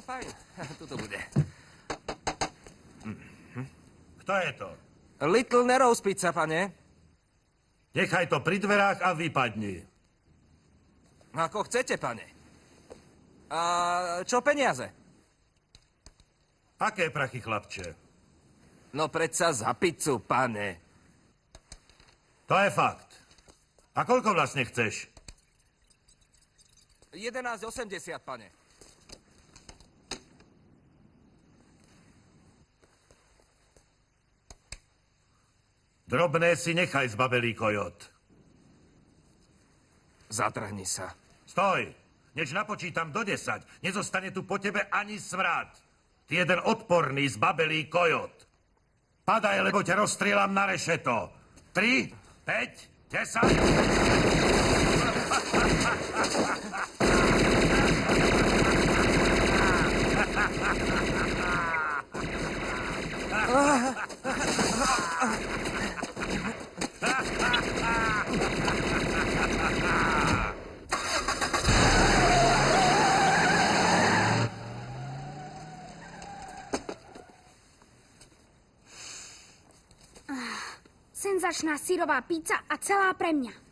fajn. Tu to bude. Kto je to? Little Narrows pizza, pane. Nechaj to pri dverách a vypadni. Ako chcete, pane. A čo peniaze? Aké prachy, chlapče? No predsa za pizzu, pane. To je fakt. A koľko vlastne chceš? 11,80, pane. Drobné si nechaj, zbabelý kojot. Zatrhni sa. Stoj! Než napočítam do 10, nezostane tu po tebe ani smrad. Ty jeden odporný, zbabelý kojot. Padaj, lebo ťa rozstrieľam na rešeto. 3, 5, 10. Senzačná syrová pizza a celá pre mňa.